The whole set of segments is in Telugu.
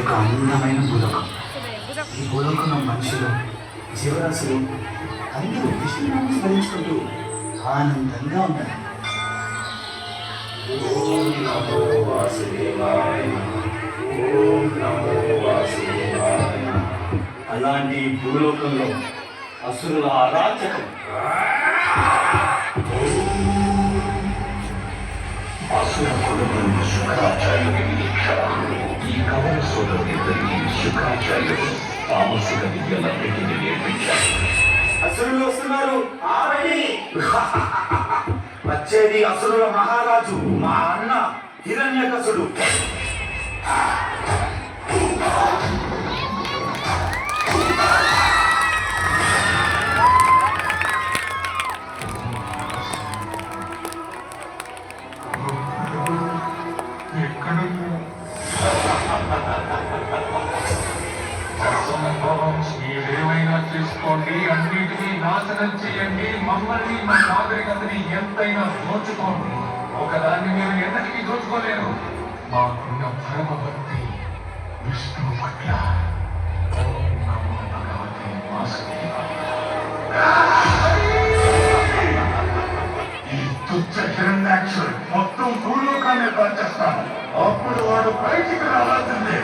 ఒక అందమైన భూలోకం. ఈ భూలోకంలో మనుషులు, జీవరాశులు అందరూ కృష్ణుని స్మరించుకుంటూ ఆనందంగా ఉంటారు. ఓం నమో వాసుదేవాయ, ఓం నమో వాసుదేవాయ. అలాంటి భూలోకంలో అసురుల అరాచకం. అసుర కులమైన శుక్రాచార్యుని ఈ కవల సోదరులిద్దరికీ శుక్రాచార్యుడు తామసిక విద్యలన్నింటినీ నేర్పించారు. అసురులు వస్తున్నారు, వచ్చేది అసురుల మహారాజు మా అన్న హిరణ్యకశుడు. మీరేమైనా చేసుకోండి, అన్నిటినీ నాశనం చేయండి, మమ్మల్ని మా నాగరికతని ఎంతైనా దోచుకోండి. ఒకదాన్ని మీరు ఎన్నటికీ దోచుకోలేరు. మాకున్న పరమ భక్తి విష్ణువు పట్ల. ఓం నమో భగవతే వాసుదేవాయ. ఈ తుచ్చ హిరణ్యాక్షుడు మొత్తం భూలోకాన్ని పంచేస్తాను. అప్పుడు వాడు బయటికి రావాల్సిందే.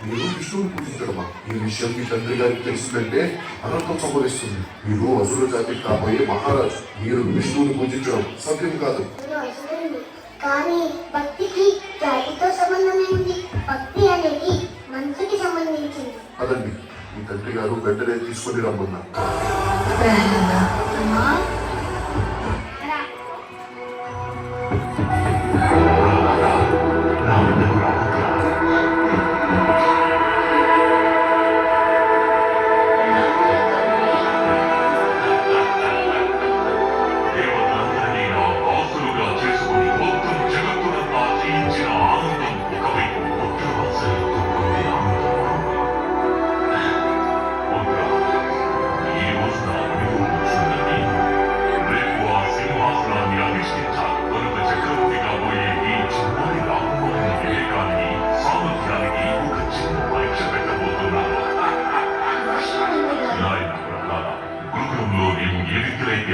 మీరు విష్ణువుని పూజించడమా? ఈ విషయం మీ తండ్రి గారికి తెలిసిందంటే అనర్థం సంభవిస్తుంది. మీరు అసుర జాతికి కాబోయే మహారాజు. మీరు విష్ణువుని పూజించడం సత్యం కాదు. కానీ భక్తికి జాతితో సంబంధమే ఉంది. భక్తి అనేది మనసుకి సంబంధించింది. అదండి, మీ తండ్రి గారు వెంటనే తీసుకొని రమ్మన్నారు.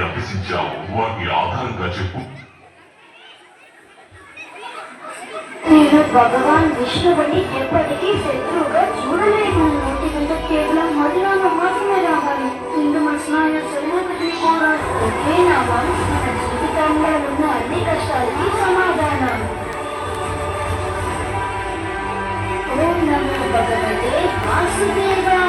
అభ్యసించావు వాటిని ఆధారంగా చెప్పు. భగవాన్ విష్ణువుని ఎప్పటికీ శత్రువుగా చూడలేదు. ఇంటికంటే కేవలం మధురామ మాత్రమే రావాలి. ఇందు మస్నాయ సరిహద్దు కూడా ఒకే నామం మన జీవితంలో ఉన్న అన్ని కష్టాలకి సమాధానం. ఓం నమో భగవతే వాసుదేవాయ.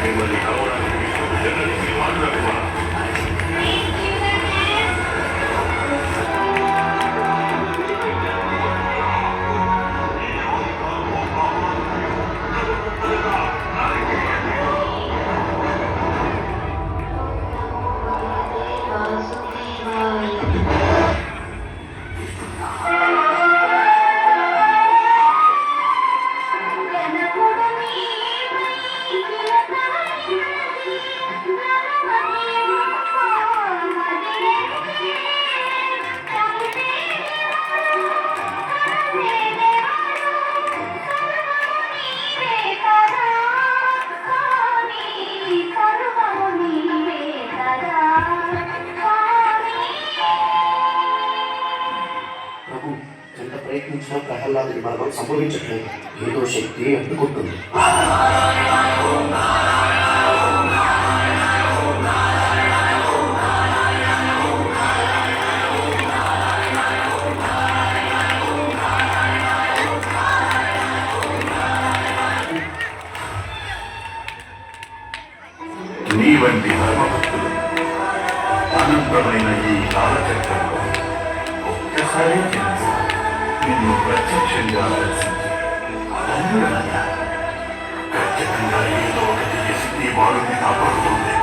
మిమ్మల్ని కలవడానికి విష్ణువు జగన్కి మాట్లాడు. ప్రభు ఎంత ప్రయత్నించినా ప్రహ్లాదుని మరణం సంభవించట్లేదు. ఏదో శక్తి అడ్డుకుంటుంది. నీ వంటి ధర్మభక్తులు అనంతమైన ఈ కాలచక్రంలో ఒక్కసారి నిన్ను ప్రత్యక్షంగా దర్శించి ధన్యుడనయ్యా. ఖచ్చితంగా ఏదో ఒకటి చేసి నీ వాడుని కాపాడుతుంది.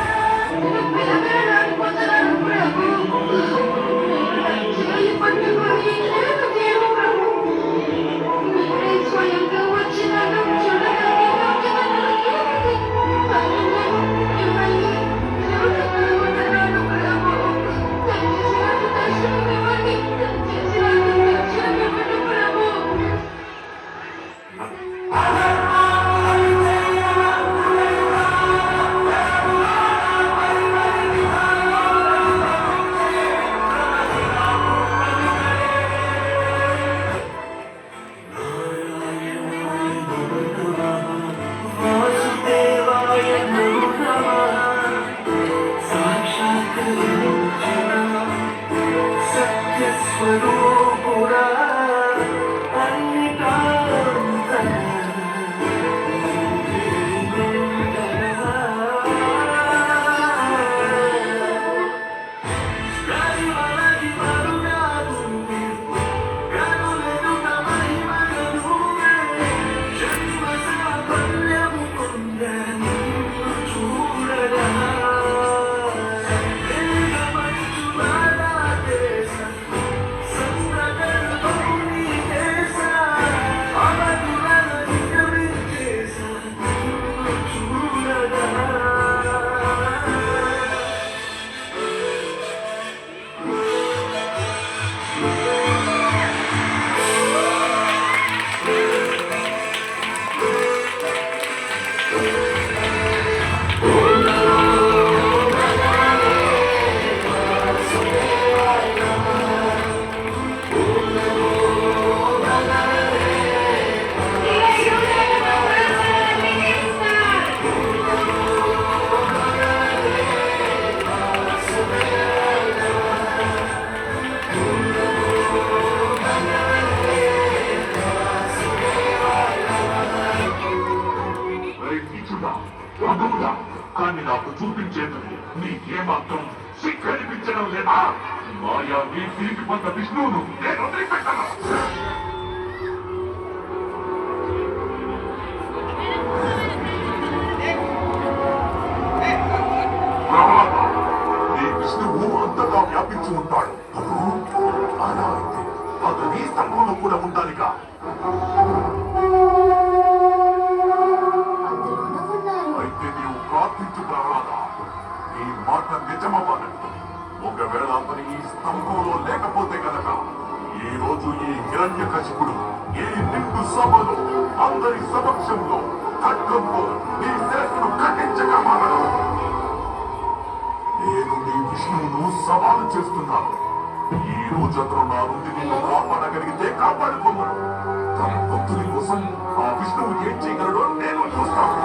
కానీ నాకు చూపించేందుకు నీకేమాత్రం సిగ్గనిపించడం లేదా? మాయా నీ తిరిగి పొంద విష్ణువును నేను వదిలిపెట్టను. నీ విష్ణువు అంతగా వ్యాపించి ఉంటాడు. అలా అయితే అతని స్తంభంలో కూడా ఉండాలిగా. అయితే నీవు ప్రార్థించు ప్రహ్లాద, ఈ మాట నిజమవ్వాలని. ఒకవేళ అతని ఈ స్తంభంలో లేకపోతే కనుక ఈ ఈ రోజు ఈ హిరణ్యకశిపుడు ఈ నిండు సభలో అందరి సమక్షంలో ఖడ్గంతో నీ శిరస్సును ఖండించగా మానడు. నేను నీ విష్ణువును సవాలు చేస్తున్నాను. ఈ రోజు అతను నా నుండి నిన్ను కాపాడగలిగితే కాపాడుకోమను. తన భక్తుని కోసం ఆ విష్ణువు ఏం చేయగలడో నేను చూస్తాను.